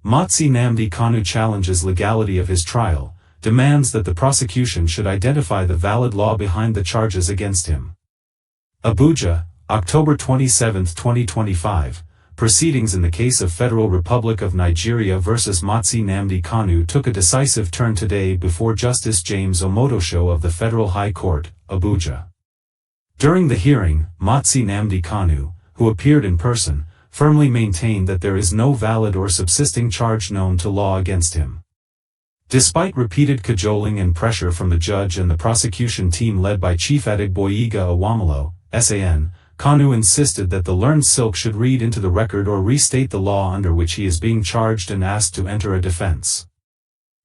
Mazi Nnamdi Kanu challenges legality of his trial, demands that the prosecution should identify the valid law behind the charges against him. Abuja, October 27, 2025. Proceedings in the case of Federal Republic of Nigeria vs. Mazi Nnamdi Kanu took a decisive turn today before Justice James Omotosho of the Federal High Court, Abuja. During the hearing, Mazi Nnamdi Kanu, who appeared in person, firmly maintained that there is no valid or subsisting charge known to law against him. Despite repeated cajoling and pressure from the judge and the prosecution team led by Chief Adegboyega Awamalo, SAN, Kanu insisted that the learned silk should read into the record or restate the law under which he is being charged and asked to enter a defense.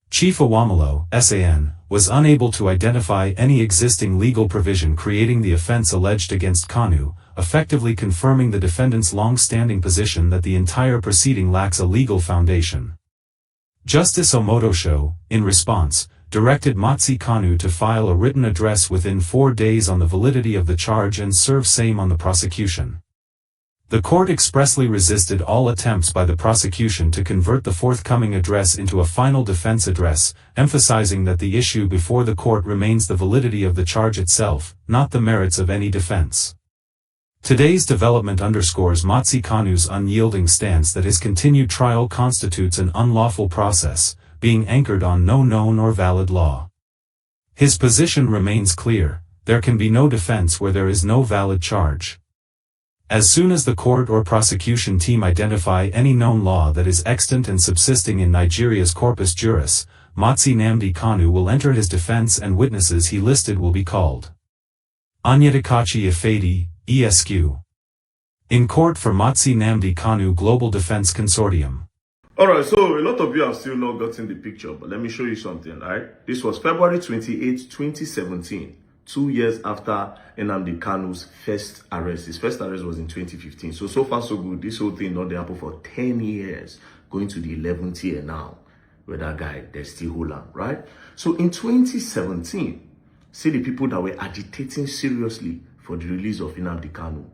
Chief Awamalo, SAN, was unable to identify any existing legal provision creating the offense alleged against Kanu, effectively confirming the defendant's long-standing position that the entire proceeding lacks a legal foundation. Justice Omotosho, in response, directed Mazi Kanu to file a written address within 4 days on the validity of the charge and serve same on the prosecution. The court expressly resisted all attempts by the prosecution to convert the forthcoming address into a final defense address, emphasizing that the issue before the court remains the validity of the charge itself, not the merits of any defense. Today's development underscores Mazi Kanu's unyielding stance that his continued trial constitutes an unlawful process, being anchored on no known or valid law. His position remains clear: there can be no defense where there is no valid charge. As soon as the court or prosecution team identify any known law that is extant and subsisting in Nigeria's corpus juris, Mazi Nnamdi Kanu will enter his defense and witnesses he listed will be called. Onyedikachi Ifedi, ESQ. In court for Mazi Nnamdi Kanu Global Defense Consortium. Alright, so a lot of you have still not gotten the picture, but let me show you something, right? This was February 28, 2017, 2 years after Nnamdi Kanu's first arrest. His first arrest was in 2015. So far so good. This whole thing not happen for 10 years, going to the 11th year now, where that guy, they're still holding, right? So in 2017, see the people that were agitating seriously for the release of Nnamdi Kanu.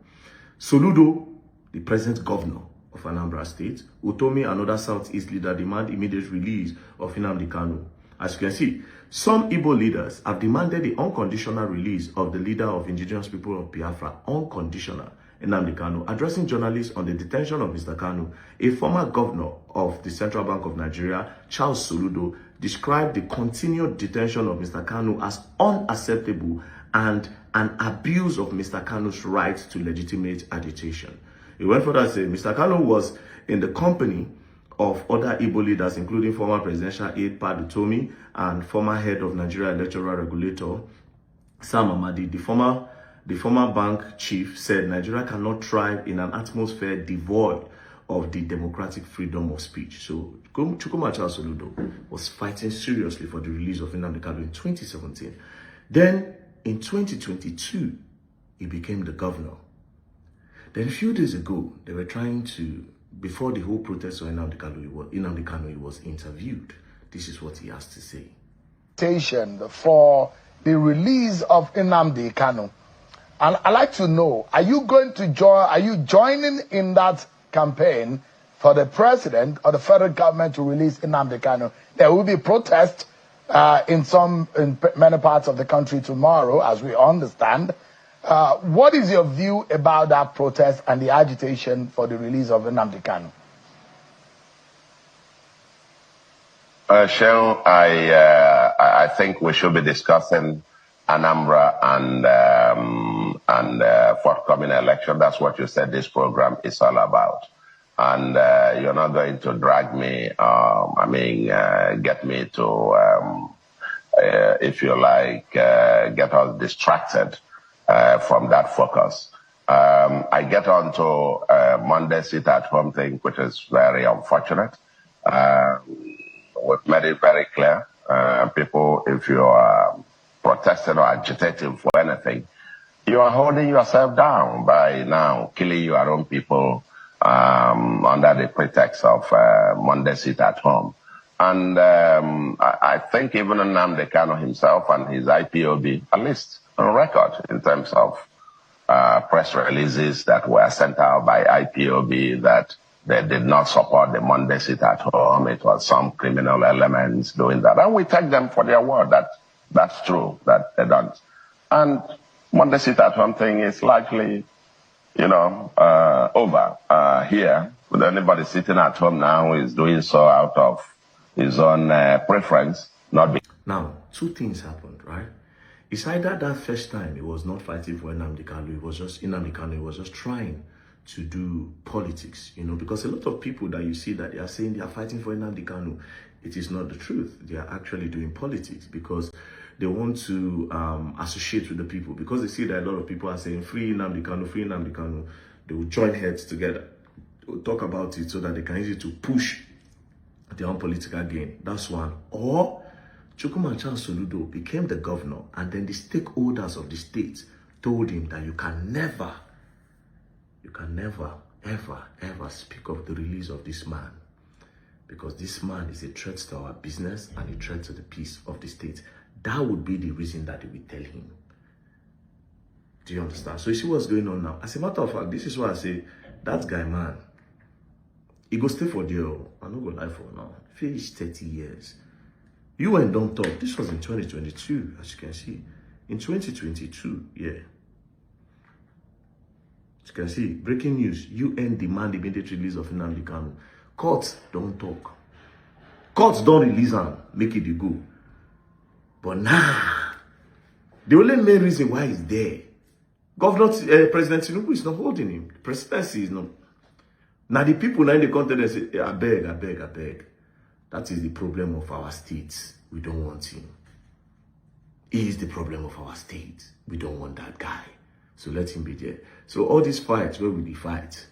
Soludo, the present governor of Anambra State, Utomi and other Southeast leaders demand immediate release of Nnamdi Kanu. As you can see, some Igbo leaders have demanded the unconditional release of the leader of indigenous people of Biafra, unconditional, Nnamdi Kanu. Addressing journalists on the detention of Mr. Kanu, a former governor of the Central Bank of Nigeria, Charles Soludo, described the continued detention of Mr. Kanu as unacceptable and an abuse of Mr. Kanu's right to legitimate agitation. He went further to say Mr. Kanu was in the company of other Igbo leaders, including former presidential aide Pat Utomi and former head of Nigeria Electoral Regulator Sam Amadi. The former bank chief said Nigeria cannot thrive in an atmosphere devoid of the democratic freedom of speech. So Chukwuma Charles Soludo was fighting seriously for the release of Nnamdi Kanu in 2017. Then in 2022, he became the governor. Then a few days ago, they were trying to, before the whole protest of Nnamdi Kanu, he was interviewed. This is what he has to say. For the release of Nnamdi Kanu. And I'd like to know, are you joining in that campaign for the president or the federal government to release Nnamdi Kanu? There will be protests in many parts of the country tomorrow, as we understand. What is your view about that protest and the agitation for the release of Nnamdi Kanu? Sheil, I think we should be discussing Anambra and forthcoming election. That's what you said this program is all about. And you're not going to drag me, get me to, if you like, get us distracted from that focus. I get on to Monday sit at home thing, which is very unfortunate. We've made it very clear. People, if you are protesting or agitating for anything, you are holding yourself down by now killing your own people under the pretext of Monday sit at home. And I think even Nnamdi Kanu himself and his IPOB, at least on record in terms of press releases that were sent out by IPOB, that They did not support the Monday sit at home. It was some criminal elements doing that. And we take them for their word that that's true, that they don't. And Monday sit at home thing is likely, over here. With anybody sitting at home now who is doing so out of his own preference, not be. Now, two things happened, right? It's either that first time he was not fighting for Nnamdi Kanu, Nnamdi Kanu was just trying to do politics, because a lot of people that you see that they are saying they are fighting for Nnamdi Kanu, it is not the truth. They are actually doing politics because they want to associate with the people, because they see that a lot of people are saying free Nnamdi Kanu, free Nnamdi Kanu. They will join heads together, they will talk about it so that they can use it to push their own political gain. That's one. Or Chukwuemeka Soludo became the governor, and then the stakeholders of the state told him that you can never, ever speak of the release of this man, because this man is a threat to our business and a threat to the peace of the state. That would be the reason that they will tell him. Do you understand? So you see what's going on now? As a matter of fact, this is why I say, that guy, man, he go stay for there. I no go lie for now. Finish 30 years. You and don't talk. This was in 2022, as you can see. In 2022, yeah. As you can see, breaking news. UN demand immediate release of Nnamdi Kanu. Courts don't talk. Courts don't release him, make it go. But the only main reason why he's there, President Tinubu is not holding him. The presidency is not. Now the people now in the continent say, I beg. That is the problem of our state. We don't want him. He is the problem of our state. We don't want that guy. So let him be there. So all these fights, where will he fight?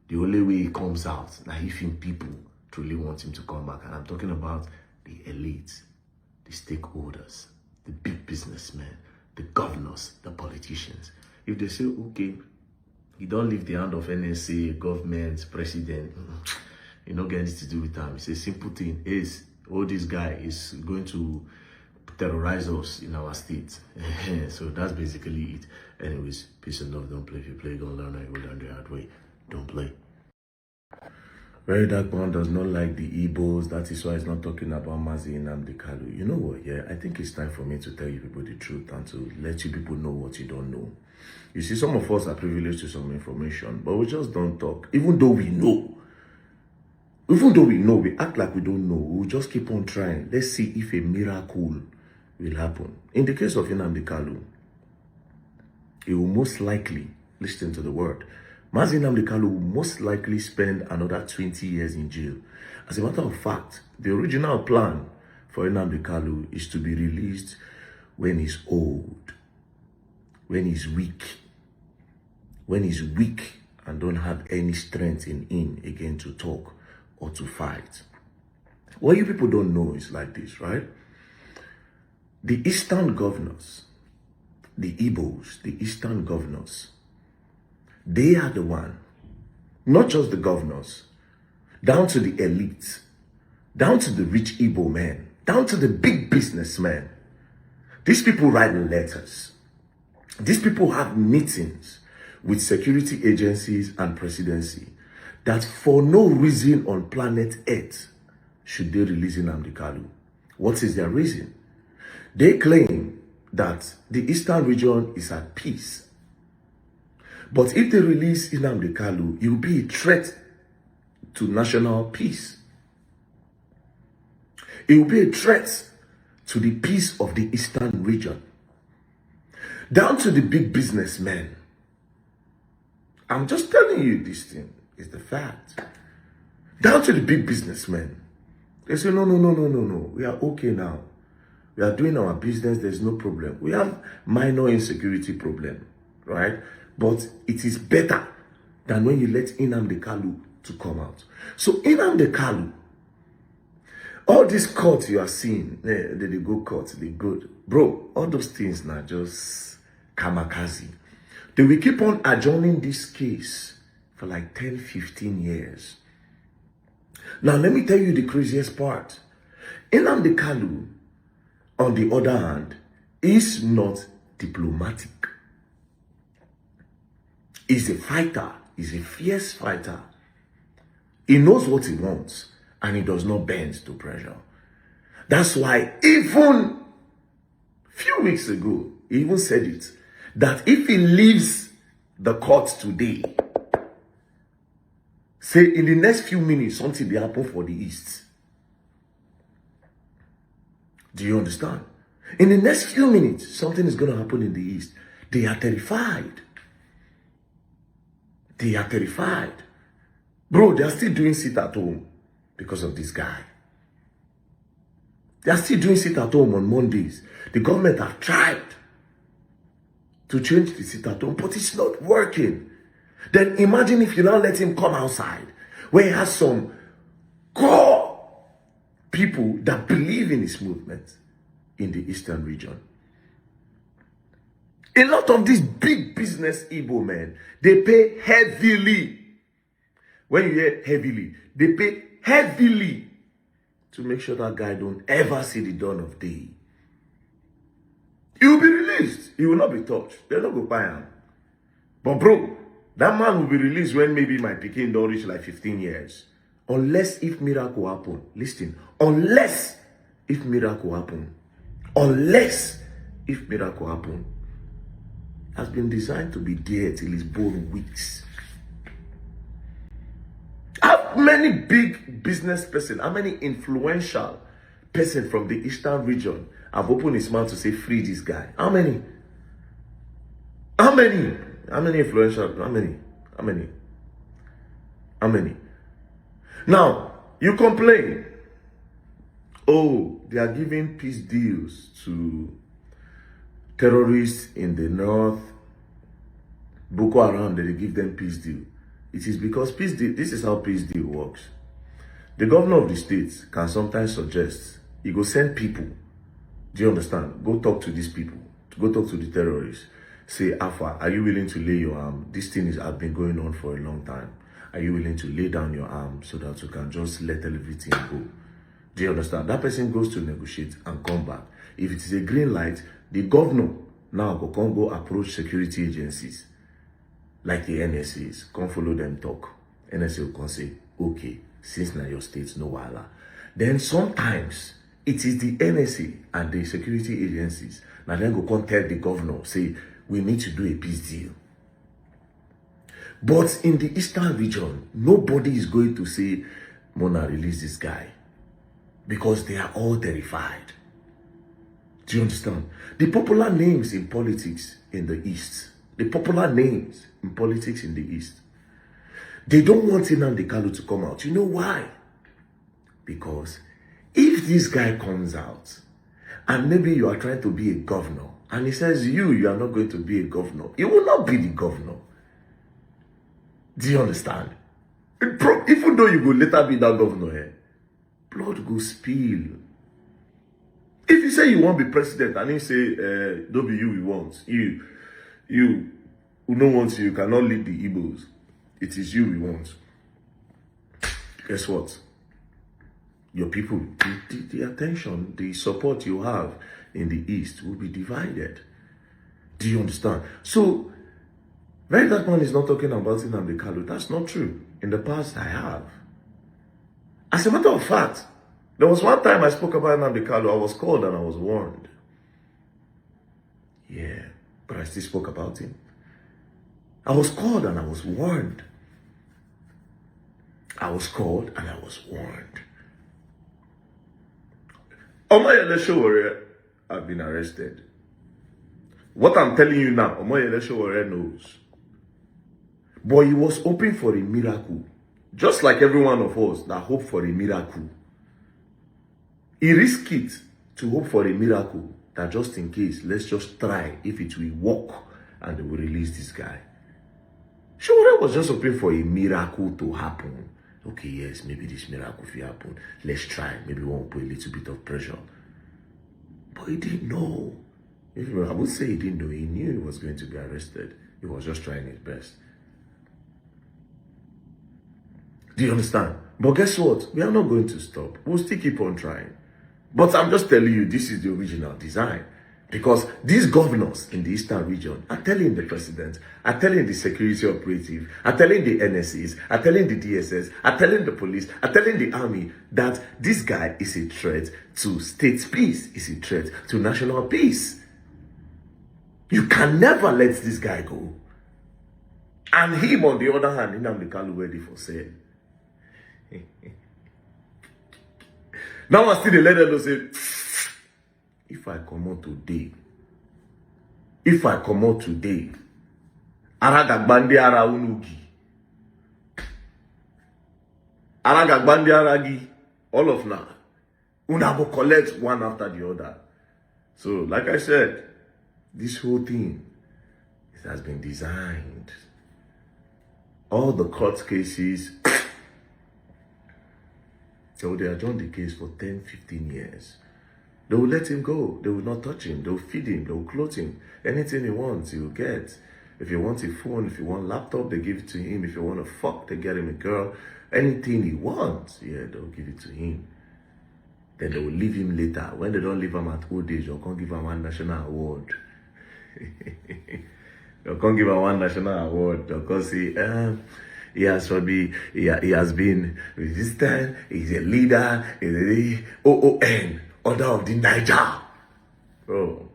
The only way he comes out, now if him people truly want him to come back. And I'm talking about the elite, the stakeholders, the big businessmen, the governors, the politicians. If they say, okay, you don't leave the hand of NSA, government, president, you don't get anything to do with them. It's a simple thing. Is all this guy is going to terrorize us in our state. So that's basically it. Anyways, peace and love. Don't play. If you play, don't learn. I will learn the hard way. Don't play. Very Dark Man does not like the Igbos. That is why he's not talking about Mazi Nnamdi Kanu. You know what? Yeah, I think it's time for me to tell you people the truth and to let you people know what you don't know. You see, some of us are privileged to some information, but we just don't talk. Even though we know, we act like we don't know. We'll just keep on trying. Let's see if a miracle will happen. In the case of Nnamdi Kanu, he will most likely, listen to the word, Mazi Nnamdi Kanu will most likely spend another 20 years in jail. As a matter of fact, the original plan for Nnamdi Kanu is to be released when he's old, when he's weak and don't have any strength in him again to talk or to fight. What you people don't know is like this, right? The Eastern governors, the Igbos, the Eastern governors, they are the one, not just the governors, down to the elite, down to the rich Igbo men, down to the big businessmen. These people write letters. These people have meetings with security agencies and presidency that for no reason on planet Earth should they release Nnamdi Kanu. What is their reason? They claim that the Eastern region is at peace. But if they release Nnamdi Kanu, it will be a threat to national peace. It will be a threat to the peace of the Eastern region. Down to the big businessmen. I'm just telling you this thing is the fact. Down to the big businessmen. They say, no. We are okay now. We are doing our business. There's no problem. We have minor insecurity problem, right? But it is better than when you let Nnamdi Kanu to come out. So Nnamdi Kanu, all these courts you are seeing, they go courts, they good. Bro, all those things now just kamikaze. They will keep on adjourning this case for like 10, 15 years. Now, let me tell you the craziest part. Nnamdi Kanu, on the other hand, is not diplomatic. He's a fighter. He's a fierce fighter. He knows what he wants, and he does not bend to pressure. That's why even a few weeks ago, he even said it, that if he leaves the court today, say in the next few minutes, something will happen for the East. Do you understand? In the next few minutes, something is going to happen in the East. They are terrified. They are terrified. Bro, they are still doing sit at home because of this guy. They are still doing sit at home on Mondays. The government have tried to change the sit at home, but it's not working. Then imagine if you now let him come outside, where he has some core people that believe in his movement in the Eastern region. A lot of these big business Igbo men, they pay heavily. When you hear heavily, they pay heavily to make sure that guy don't ever see the dawn of day. He will be released. He will not be touched. They'll not go buy him. But bro, that man will be released when maybe my pikin don't reach like 15 years. Unless if miracle happen. Listen. Unless if miracle happen. Unless if miracle happen. Has been designed to be there till his bone weeks. How many big business person, how many influential person from the Eastern region have opened his mouth to say free this guy? How many? How many? How many influential? How many? How many? How many? Now, you complain. Oh, they are giving peace deals to terrorists in the north. Boko Haram, they give them peace deal. It is because peace deal, this is how peace deal works. The governor of the state can sometimes suggest, he go send people. Do you understand? Go talk to these people. Go talk to the terrorists. Say, Alpha, are you willing to lay your arm? This thing has been going on for a long time. Are you willing to lay down your arm so that you can just let everything go? Do you understand? That person goes to negotiate and come back. If it is a green light, the governor now go approach security agencies like the NSAs. Come follow them talk. NSA will come say, okay, since now your state's no wala. Then sometimes it is the NSA and the security agencies. Now then go come tell the governor, say, we need to do a peace deal. But in the Eastern region, nobody is going to say, Mona, release this guy. Because they are all terrified. Do you understand? The popular names in politics in the East, the popular names in politics in the East, they don't want Nnamdi Kanu to come out. You know why? Because if this guy comes out, and maybe you are trying to be a governor, and he says you are not going to be a governor, you will not be the governor. Do you understand? Even though you will later be that governor, blood go spill. If you say you want to be president and you say, don't be you we want, you who no wants you cannot lead the Igbos, it is you we want. Guess what? Your people, the attention, the support you have in the East will be divided. Do you understand? So, Very Dark Man is not talking about Nnamdi Kanu. That's not true. In the past, I have. As a matter of fact, there was one time I spoke about Nnamdi Kanu. I was called and I was warned. Yeah, but I still spoke about him. I was called and I was warned. I was called and I was warned. Omoyele Sowore have been arrested. What I'm telling you now, Omoyele Sowore knows. But he was hoping for a miracle. Just like every one of us that hope for a miracle. He risked it to hope for a miracle that just in case, let's just try if it will work and they will release this guy. Sowore was just hoping for a miracle to happen. Okay, yes, maybe this miracle will happen. Let's try. Maybe we won't put a little bit of pressure. But he didn't know. I would say he didn't know. He knew he was going to be arrested. He was just trying his best. Do you understand? But guess what? We are not going to stop. We'll still keep on trying. But I'm just telling you, this is the original design. Because these governors in the eastern region are telling the president, are telling the security operative, are telling the NSCs, are telling the DSS, are telling the police, are telling the army that this guy is a threat to state peace, is a threat to national peace. You can never let this guy go. And him, on the other hand, Nnamdi Kanu ready for sale. Now I see the letter that say, if I come out today, Aragagbandi ara unugi, Aragagbandi aragi, all of now, una go collect one after the other. So, like I said, this whole thing, it has been designed. All the court cases, so they adjourn the case for 10, 15 years. They will let him go. They will not touch him. They will feed him. They will clothe him. Anything he wants, he will get. If he wants a phone, if he wants a laptop, they give it to him. If he wants a fuck, they get him a girl. Anything he wants, yeah, they'll give it to him. Then they will leave him later. When they don't leave him at old age, they'll come give him one national award. They'll come give him one national award. They'll come say, he has been resistant, he's a leader, he's a OON. Order of the Niger. Bro.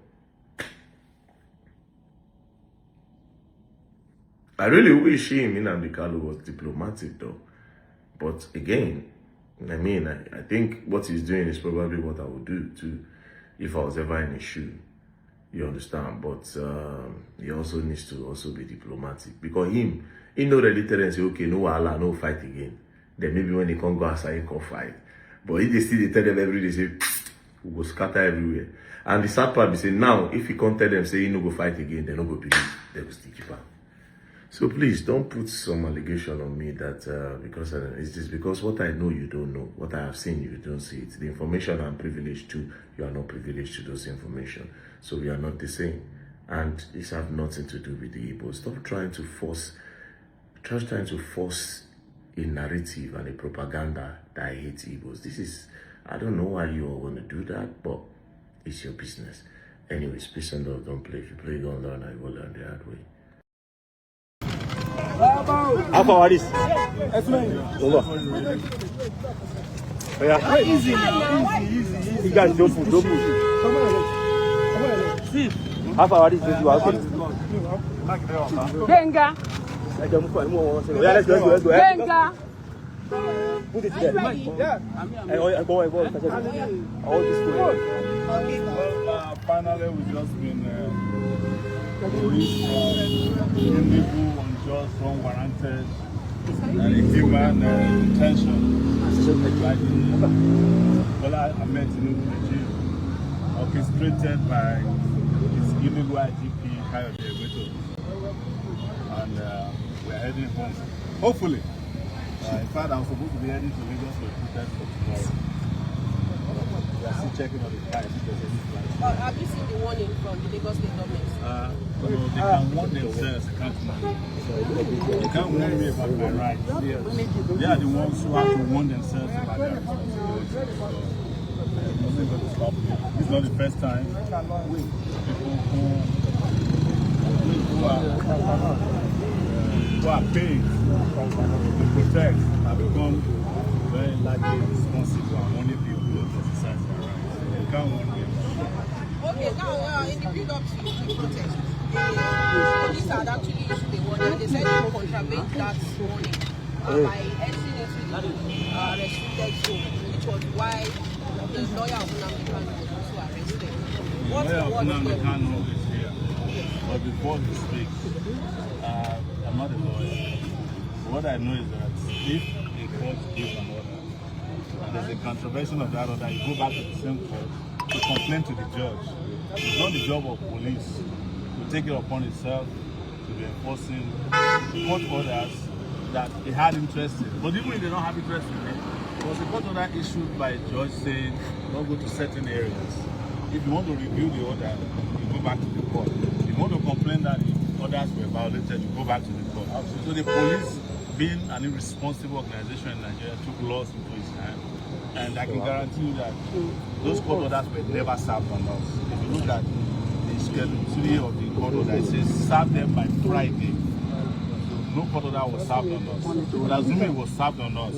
I really wish him, Nnamdi Kanu, was diplomatic though. But again, I mean, I think what he's doing is probably what I would do too if I was ever in his shoe. You understand? But he also needs to also be diplomatic. Because he know ready tell them say, okay, no Allah, no fight again. Then maybe when they come go outside, he can fight. But if they still tell them every day, say, we go scatter everywhere. And the sad part is say now, if you can't tell them, say, you no go fight again, they no go believe. They will still keep up. So please, don't put some allegation on me that because it's just because what I know you don't know. What I have seen you don't see it. The information I'm privileged to, you are not privileged to those information. So we are not the same. And this have nothing to do with the Igbo. Stop trying to force a narrative and a propaganda that I hate Igbos. This is, I don't know why you all want to do that, but it's your business. Anyways, peace and love. Don't play. If you play, you don't learn. I will learn the hard way. How far are this? Over. Yeah. Easy. You guys don't move. See. How far are this? Venga. Yeah, let's go. Venga. Put it there. Yeah. I go. All this way. Finally, we've just been released from illegal, unjust, unwarranted, and inhuman detention by the Bola Ahmed Tinubu regime, orchestrated by its illegal IGP, Kayode Egbetokun. And we're heading home. Hopefully. In fact, I'm supposed to be heading to Lagos for a protest for tomorrow. We are still checking on the flight if there's any flight. Have you seen the warning from the Lagos State government? They can warn themselves, they can't warn me. They can't warn me about my rights. They are the ones who have to warn themselves about their responsibilities. So, nothing going to stop me. This is not the first time people who are paying to protect have become very likely responsible and only people who exercise their rights. They can't warn me. Okay, now in the build-up to the protest, the police had actually issued a warning. They said they contravened that warning by entering into the restricted zone, which was why the lawyer of Nnamdi Kanu was also arrested. The lawyer of Nnamdi Kanu is here. But before he speaks, I'm not a lawyer. What I know is that if a court gives an order, and there's a contravention of that order, you go back to the same court to complain to the judge. It's not the job of police to take it upon itself to be enforcing court orders that they had interest in. But even if they don't have interest in it, there was a court order issued by a judge saying don't go to certain areas. If you want to review the order, you go back to the court. If you want to complain that the orders were violated, you go back to the court. So the police, being an irresponsible organization in Nigeria, took laws into its hand. And I can guarantee you that those court orders were never served on us. If you look at Schedule 3 of the court order, it says serve them by Friday. No court order was served on us. But assuming it was served on us,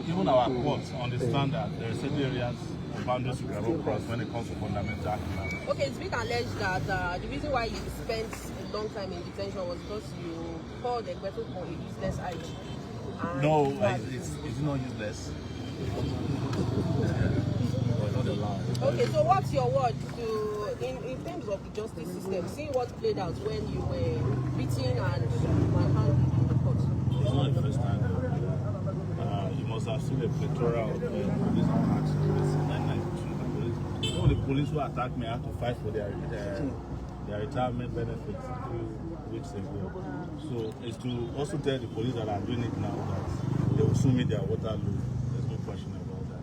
even our courts understand that there are certain areas of boundaries we cannot cross when it comes to fundamental human rights. Okay, it's been alleged that the reason why you spent a long time in detention was because you called the Egbeto for a useless IG. No, it's not useless. Okay, so what's your word in terms of the justice system, seeing what played out when you were beaten and manhandled in the court? It's not the first time. You must have seen a plethora of police attacks in 1992. Some of the police who attacked me had to fight for their retirement benefits a few weeks ago. So it's to also tell the police that are doing it now that they will soon meet their Waterloo. There's no question about that.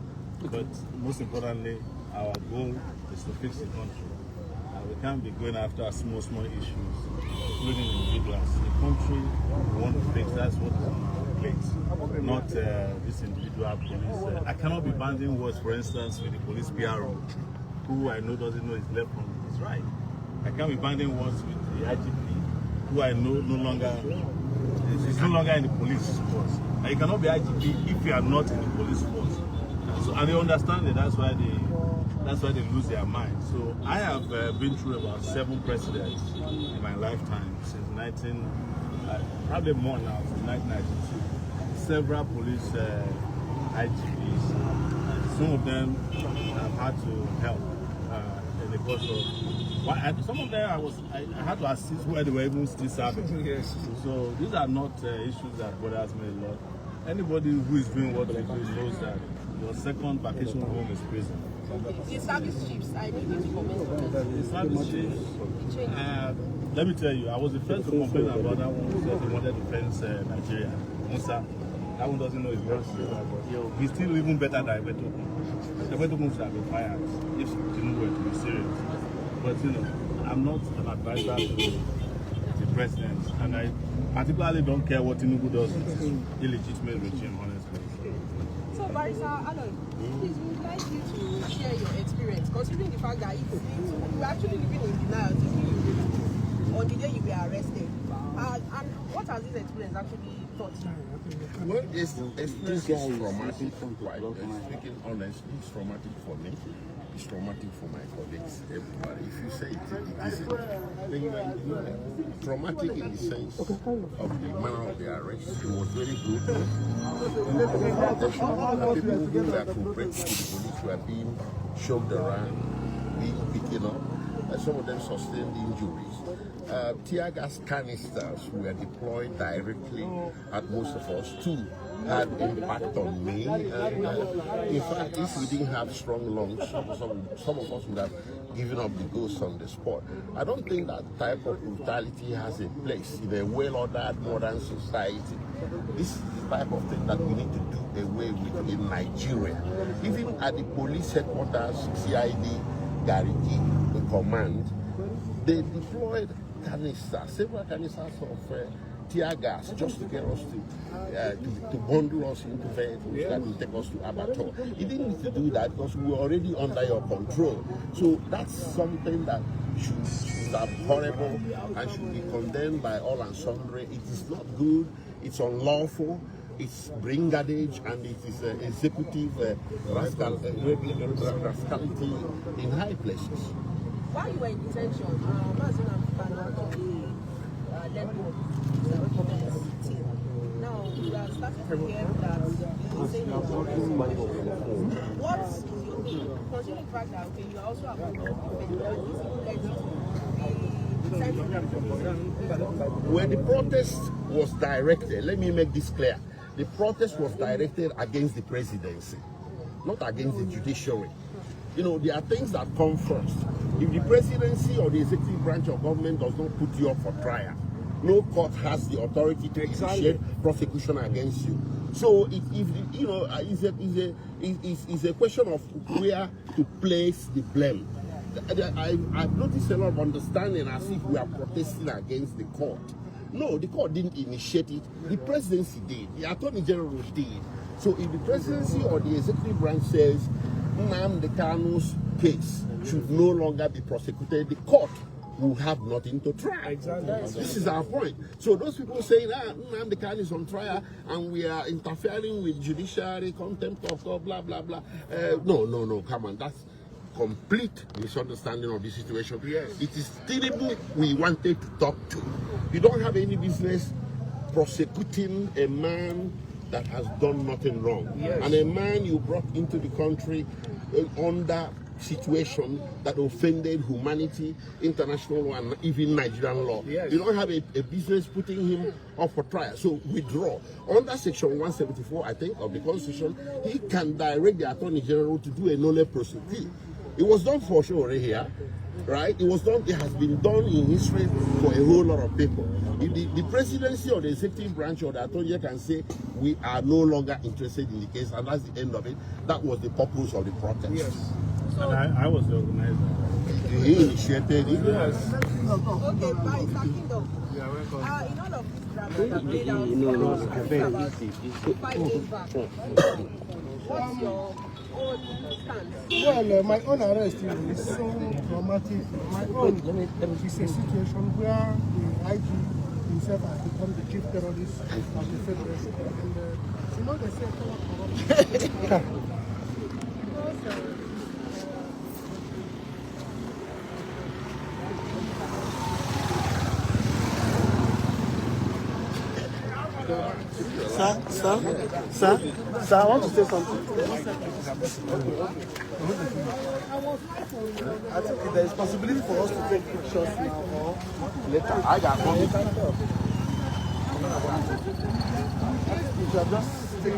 But most importantly, our goal is to fix the country. We can't be going after small issues, including individuals. The country we want to fix, that's what is on our plate, not this individual police. I cannot be banding words, for instance, with the police PRO, who I know doesn't know his left from his right. I can't be banding words with the IGP, who I know no longer is no longer in the police force. And you cannot be IGP if you are not in the police force. And they understand it. That's why they lose their mind. So I have been through about 7 presidents in my lifetime since probably more now, since 1992. Several police IGPs. Some of them have had to help in the course of. Some of them I had to assist where they were even still serving. Yes. So these are not issues that bothers me a lot. Anybody who is doing what they do knows that your second vacation home is prison. The service chiefs, I need you to comment on that. The service chiefs, let me tell you, I was the first to complain about that one who said they wanted to fence Nigeria. Musa, that one doesn't know his words. He's still even better than Egbeto. Egbeto should have been fired if Tinubu were to be serious. But I'm not an advisor to the president, and I particularly don't care what Tinubu does with his illegitimate regime, honestly. So, Barrister Alan, please, we would like you to share your experience, considering the fact that you were actually living in denial on the day you were arrested. And what has this experience actually taught you? Well, this experience is traumatic, speaking honestly, it's traumatic for me. It's traumatic for my colleagues, everybody. If you say it isn't. Traumatic in the sense of the manner of the arrest. It was very brutal. The people who were cooperating with the police were being shoved around, being picking up. Some of them sustained injuries. Tear gas canisters were deployed directly at most of us. 2 had impact on me. And, in fact, if we didn't have strong lungs, some of us would have given up the ghost on the spot. I don't think that type of brutality has a place in a well-ordered modern society. This is the type of thing that we need to do away with in Nigeria. Even at the police headquarters, CID, Gariki, the command, they deployed canisters, several canisters of tear gas just to get us to bundle us into vehicles that will take us to Abattoir. You didn't need to do that because we were already under your control. So that's something that should be horrible and should be condemned by all and sundry. It is not good, it's unlawful, it's brigandage, and it is executive rascality in high places. While you were in detention, Mazi Nnamdi Kanu now we are starting to hear that you're saying what is your opinion? Considering the fact that you also have a when the protest was directed, let me make this clear. The protest was directed against the presidency, not against the judiciary. There are things that come first. If the presidency or the executive branch of government does not put you up for trial, no court has the authority to initiate prosecution against you. So it's a question of where to place the blame. I've noticed a lot of understanding as if we are protesting against the court. No, the court didn't initiate it. The presidency did. The attorney general did. So if the presidency or the executive branch says Nnamdi Kanu's case should no longer be prosecuted, the court will have nothing to try. Exactly. This is our point. So those people saying that Nnamdi Kanu is on trial and we are interfering with judiciary, contempt of God, blah, blah, blah. No, come on. That's complete misunderstanding of the situation. Yes. It is Tinubu we wanted to talk to. You don't have any business prosecuting a man that has done nothing wrong. Yes. And a man you brought into the country under situation that offended humanity, international law, and even Nigerian law. Yes. You don't have a business putting him up for trial. So withdraw. Under section 174, I think, of the Constitution, he can direct the Attorney General to do a nolle prosequi. It was done for sure here, right? It was done. It has been done in history for a whole lot of people. If the presidency or the executive branch or the attorney general can say we are no longer interested in the case, and that's the end of it. That was the purpose of the protest. Yes. And I was the organizer. He initiated it. Yes. Okay, by Kingdom. In all of this drama that played out about 5 days back, what's your own stance? Well, my own arrest is so traumatic. My own is a situation where the IG himself has become the chief terrorist of the Federation. And, you know, they say corruption. Sir, I want to say something. I think there is possibility for us to take pictures now or later. I got one. You should just stay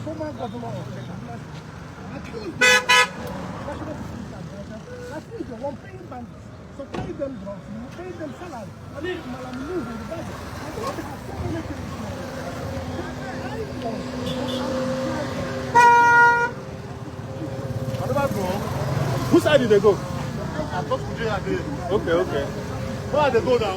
Former governor of Texas accused the one paying bandits. So pay them drugs, pay them salary, and then Malamu in the budget. I don't have so many things. What about bro? Whose side did they go? I talked to Jay again. Okay. Where are they go now?